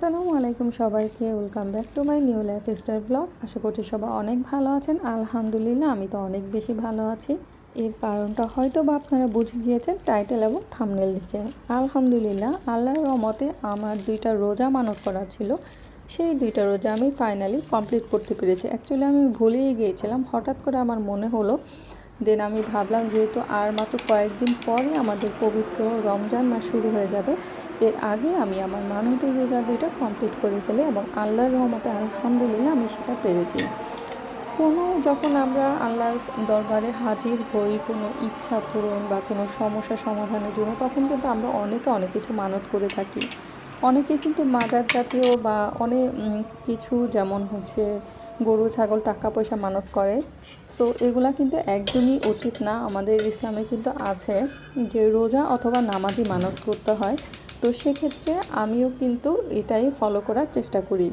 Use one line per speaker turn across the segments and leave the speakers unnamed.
আসসালামু আলাইকুম সবাইকে, welcome back to my new lifestyle blog. আশা করছি সবাই অনেক ভালো আছেন। আলহামদুলিল্লাহ আমি তো অনেক বেশি ভালো আছি। এর কারণটা হয়তো বা আপনারা বুঝে গিয়েছেন টাইটেল এবং থাম্বনেল দেখে। আলহামদুলিল্লাহ আল্লাহর রহমতে আমার 2টা রোজা মানত করা ছিল, সেই 2টা রোজা আমি ফাইনালি কমপ্লিট করতে পেরেছি। অ্যাকচুয়ালি আমি ভুলেই গিয়েছিলাম, হঠাৎ করে আমার মনে হলো। দেন আমি ভাবলাম যেহেতু আর মাত্র কয়েকদিন পরে আমাদের পবিত্র রমজান মাস শুরু হয়ে যাবে, এর আগে আমি আমার মানতের রোজা 2টা কমপ্লিট করে ফেলি এবং আল্লাহর রহমতে আলহামদুলিল্লাহ আমি সেটা পেরেছি। যখন আমরা আল্লাহর দরবারে হাজির হই কোনো ইচ্ছা পূরণ বা কোনো সমস্যা সমাধানের জন্য, তখন কিন্তু আমরা অনেক কিছু মানত করে থাকি। অনেকে কিন্তু মাজার জাতীয় বা অনেক কিছু, যেমন হচ্ছে গরু ছাগল টাকা পয়সা মানত করে। সো এগুলা কিন্তু একদমই উচিত না। আমাদের ইসলামে কিন্তু আছে যে রোজা অথবা নামাজই মানত করতে হয়। তো সেক্ষেত্রে আমিও কিন্তু এটাই ফলো করার চেষ্টা করি।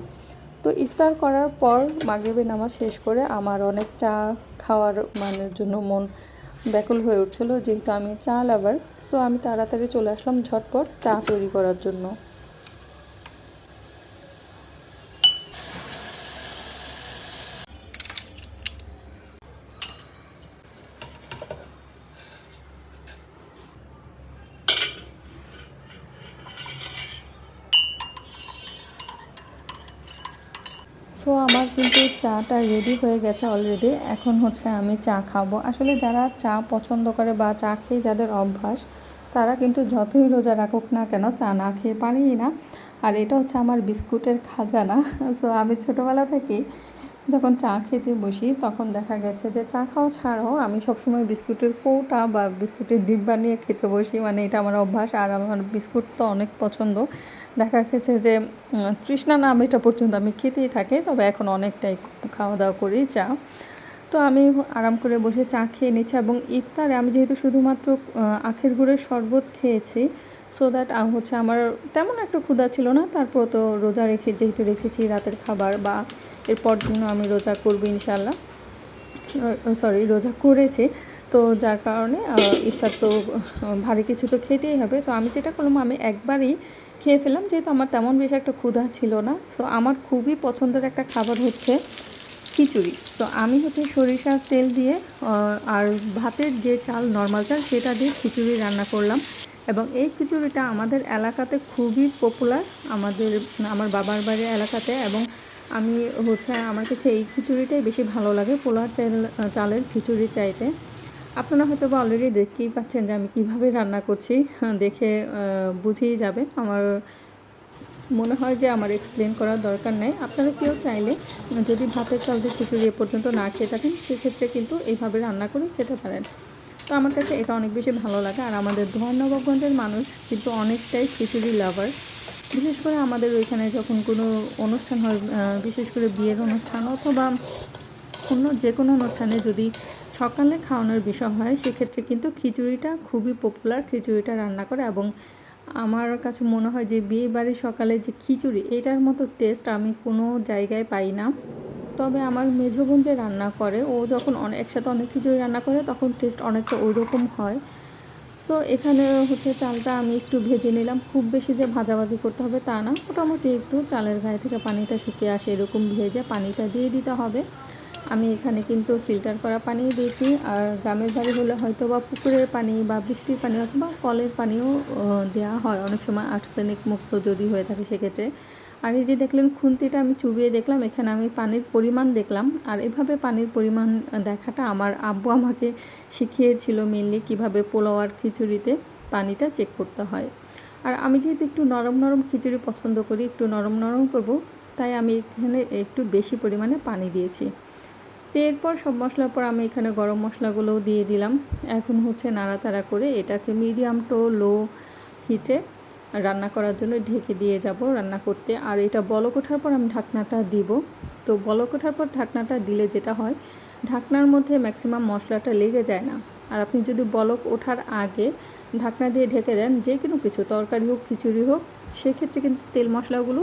তো ইফতার করার পর মাগরিবের নামাজ শেষ করে আমার অনেক চা খাওয়ার জন্য মন ব্যাকুল হয়ে উঠছিল, যেহেতু আমি চা লাভার। সো আমি তাড়াতাড়ি চলে আসলাম ঝটপট চা তৈরি করার জন্য। সো আমার কিন্তু চাটা রেডি হয়ে গেছে অলরেডি। এখন হচ্ছে আমি চা খাবো। আসলে যারা চা পছন্দ করে বা চা খেয়ে যাদের অভ্যাস, তারা কিন্তু যতই রোজা রাখুক না কেন চা না খেয়ে পারেই না। আর এটা হচ্ছে আমার বিস্কুটের খাজানা। সো আমি ছোটোবেলা থেকেই যখন চা খেতে বসি, তখন দেখা গেছে যে চা খাওয়া ছাড়াও আমি সবসময় বিস্কুটের কৌটা বা বিস্কুটের ডিব্বা নিয়ে খেতে বসি। এটা আমার অভ্যাস। আর আমার বিস্কুট তো অনেক পছন্দ। দেখা গেছে যে তৃষ্ণা না মেটা পর্যন্ত আমি খেতেই থাকি। তবে এখন অনেকটাই খাওয়া দাওয়া করি চা। তো আমি আরাম করে বসে চা খেয়ে নিচ্ছি এবং ইফতারে আমি যেহেতু শুধুমাত্র আখের গুড়ের শরবত খেয়েছি, সো দ্যাট হচ্ছে আমার তেমন একটা ক্ষুধা ছিল না। তারপর তো রোজা যেহেতু রেখেছি রাতের খাবার, বা এরপর দিনও আমি রোজা করবো ইনশাল্লাহ, রোজা করেছি। তো যার কারণে ইফতার তো ভারী কিছু তো খেতেই হবে। সো আমি যেটা করলাম, আমি একবারই খেয়ে ফেললাম, যেহেতু আমার তেমন বেশি একটা ক্ষুধা ছিল না। সো আমার খুবই পছন্দের একটা খাবার হচ্ছে খিচুড়ি। তো আমি হচ্ছে সরিষার তেল দিয়ে আর ভাতের যে চাল, নর্মাল চাল, সেটা দিয়ে খিচুড়ি রান্না করলাম। এবং এই খিচুড়িটা আমাদের এলাকাতে খুবই পপুলার, আমার বাবার বাড়ির এলাকাতে। এবং আমি আমার কাছে এই খিচুড়িটাই বেশি ভালো লাগে পোলার চালের খিচুড়ি চাইতে। আপনারা হয়তো বা অলরেডি দেখতেই পাচ্ছেন যে আমি কীভাবে রান্না করছি, দেখে বুঝেই যাবেন। আমার মনে হয় যে আমার এক্সপ্লেন করার দরকার নেই। আপনারা কেউ চাইলে যদি ভাতের চাল দিয়ে খিচুড়ি এ পর্যন্ত না খেয়ে থাকেন, সেক্ষেত্রে কিন্তু এইভাবে রান্না করে খেতে পারেন। তো আমার কাছে এটা অনেক বেশি ভালো লাগে। আর আমাদের ধর্মনগরগঞ্জের মানুষ কিন্তু অনেকটাই খিচুড়ি লাভার। বিশেষ করে আমাদের ওইখানে যখন কোনো অনুষ্ঠান হয়, বিশেষ করে বিয়ের অনুষ্ঠান অথবা অন্য যে কোনো অনুষ্ঠানে যদি সকালে খাওয়ানোর বিষয় হয়, সেক্ষেত্রে কিন্তু খিচুড়িটা খুবই পপুলার। খিচুড়িটা রান্না করে এবং আমার কাছে মনে হয় যে বিয়ে বাড়ির সকালে যে খিচুড়ি, এটার মতো টেস্ট আমি কোনো জায়গায় পাই না। তবে আমার মেঝো বোন যে রান্না করে, ও যখন একসাথে অনেক খিচুড়ি রান্না করে, তখন টেস্ট অনেকটা ওই রকম হয়। সো এখানে হচ্ছে চালটা আমি একটু ভেজে নিলাম। খুব বেশি যে ভাজাভাজি করতে হবে তা না, মোটামুটি একটু চালের গায়ে থেকে পানিটা শুকিয়ে আসে এরকম ভেজে পানিটা দিয়ে দিতে হবে। আমি এখানে কিন্তু ফিল্টার করা পানি দিয়েছি। আর গ্রামের বাড়ি হলে হয়তো বা পুকুরের পানি বা বৃষ্টির পানি অথবা কলের পানিও দেওয়া হয় অনেক সময়, আর্সেনিক মুক্ত যদি হয়ে থাকে সেক্ষেত্রে। আর এই যে দেখলেন খুন্তিটা আমি চুবিয়ে দেখলাম, এখানে আমি পানির পরিমাণ দেখলাম। আর এভাবে পানির পরিমাণ দেখাটা আমার আব্বু আমাকে শিখিয়েছিল মেনলি, কীভাবে পোলাও আর খিচুড়িতে পানিটা চেক করতে হয়। আর আমি যেহেতু একটু নরম নরম খিচুড়ি পছন্দ করি, একটু নরম নরম করব, তাই আমি এখানে একটু বেশি পরিমাণে পানি দিয়েছি। তো এরপর সব মশলার পর আমি এখানে গরম মশলাগুলোও দিয়ে দিলাম। এখন হচ্ছে নাড়াচাড়া করে এটাকে মিডিয়াম টু লো হিটে রান্না করার জন্য ঢেকে দিয়ে যাব রান্না করতে। আর এটা বলক ওঠার পর আমি ঢাকনাটা দিব। তো বলক ওঠার পর ঢাকনাটা দিলে যেটা হয়, ঢাকনার মধ্যে ম্যাক্সিমাম মশলাটা লেগে যায় না। আর আপনি যদি বলক ওঠার আগে ঢাকনা দিয়ে ঢেকে দেন, যে কোনো কিছু তরকারি হোক খিচুড়ি হোক, সেক্ষেত্রে কিন্তু তেল মশলাগুলো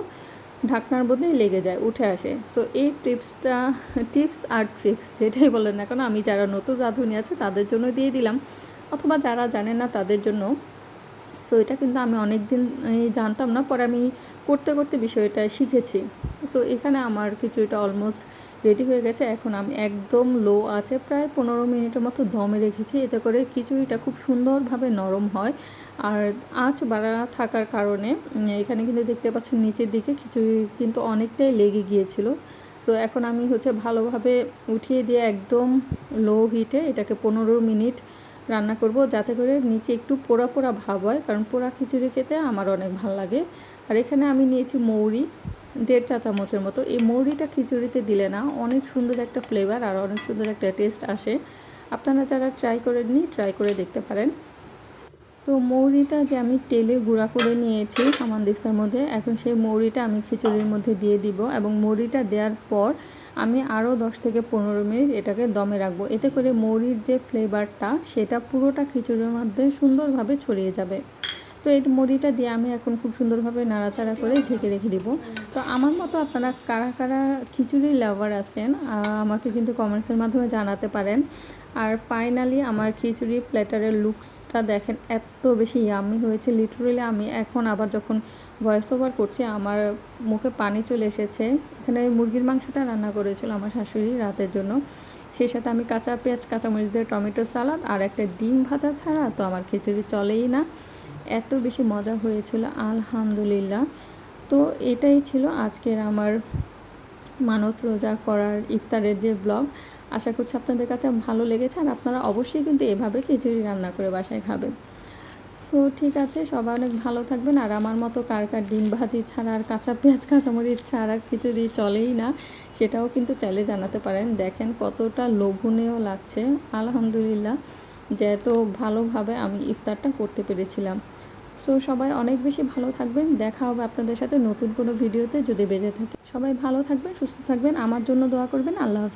ঢাকনার মধ্যেই লেগে যায়, উঠে আসে। সো এই টিপস আর ট্রিক্স যেটাই বলেন না কেন, আমি যারা নতুন রাঁধুনি আছে তাদের জন্য দিয়ে দিলাম, অথবা যারা জানেন না তাদের জন্য। সো এটা কিন্তু আমি অনেক দিন জানতাম না, পরে আমি করতে করতে বিষয়টা শিখেছি। সো এখানে আমার খিচুড়িটা অলমোস্ট রেডি হয়ে গেছে। এখন আমি একদম লো আছে প্রায় 15 মিনিটের মতো দমে রেখেছি, এতে করে খিচুড়িটা খুব সুন্দরভাবে নরম হয়। আর আঁচ বাড়া থাকার কারণে এখানে কিন্তু দেখতে পাচ্ছেন নিচের দিকে খিচুড়ি কিন্তু অনেকটাই লেগে গিয়েছিল। সো এখন আমি ভালোভাবে উঠিয়ে দিয়ে একদম লো হিটে এটাকে 15 মিনিট রান্না করব, যাতে করে নিচে একটু পোড়া পোড়া ভাব হয়, কারণ পোড়া খিচুড়ি খেতে আমার অনেক ভালো লাগে। আর এখানে আমি নিয়েছি মৌরি 1.5 চা চামচের মতো। এই মৌরিটা খিচুড়িতে দিলে না অনেক সুন্দর একটা ফ্লেভার আর অনেক সুন্দর একটা টেস্ট আসে। আপনারা যারা ট্রাই করেননি ট্রাই করে দেখতে পারেন। তো মৌরিটা যে আমি তেলে গুঁড়া করে নিয়েছি হামানদিস্তার মধ্যে, এখন সেই মৌরিটা আমি খিচুড়ির মধ্যে দিয়ে দিব এবং মৌরিটা দেওয়ার পর আমি আরও 10 থেকে 15 মিনিট এটাকে দমে রাখবো, এতে করে মৌরির যে ফ্লেভারটা সেটা পুরোটা খিচুড়ির মধ্যে সুন্দরভাবে ছড়িয়ে যাবে। তো এই মুড়িটা দিয়ে আমি এখন খুব সুন্দরভাবে নাড়াচাড়া করে ঢেকে রেখে দিব। তো আমার মতো আপনারা কারা কারা খিচুড়ি লাভার আছেন আমাকে কিন্তু কমেন্টসের মাধ্যমে জানাতে পারেন। আর ফাইনালি আমার খিচুড়ি প্ল্যাটারের লুকসটা দেখেন, এত বেশি ইয়াম্মি হয়েছে। লিটারেলি আমি এখন আবার যখন ভয়েস ওভার করছি আমার মুখে পানি চলে এসেছে। এখানে মুরগির মাংসটা রান্না করেছিল আমার শাশুড়ি রাতের জন্য, সেই সাথে আমি কাঁচা পেঁয়াজ কাঁচামরিচ দিয়ে টমেটো সালাদ আর একটা ডিম ভাজা ছাড়া তো আমার খিচুড়ি চলেই না। এত বেশি মজা হয়েছিল আলহামদুলিল্লাহ। তো এটাই ছিল আজকের আমার মানত রোজা করার ইফতারের যে ব্লগ। আশা করছি আপনাদের কাছে ভালো লেগেছে আর আপনারা অবশ্যই কিন্তু এভাবে খিচুড়ি রান্না করে বাসায় খাবেন। সো ঠিক আছে, সবাই অনেক ভালো থাকবেন। আর আমার মতো কার কার ডিম ভাজি ছাড়া আর কাঁচা পেঁয়াজ কাঁচামরিচ ছাড়া খিচুড়ি চলেই না, সেটাও কিন্তু চাইলে জানাতে পারেন। দেখেন কতটা লোভনীয় লাগছে আলহামদুলিল্লাহ, যে এত ভালোভাবে আমি ইফতারটা করতে পেরেছিলাম। সো সবাই অনেক বেশি ভালো থাকবেন। দেখা হবে আপনাদের সাথে নতুন কোনো ভিডিওতে যদি বেঁচে থাকে। সবাই ভালো থাকবেন, সুস্থ থাকবেন, আমার জন্য দোয়া করবেন। আল্লাহ হাফেজ।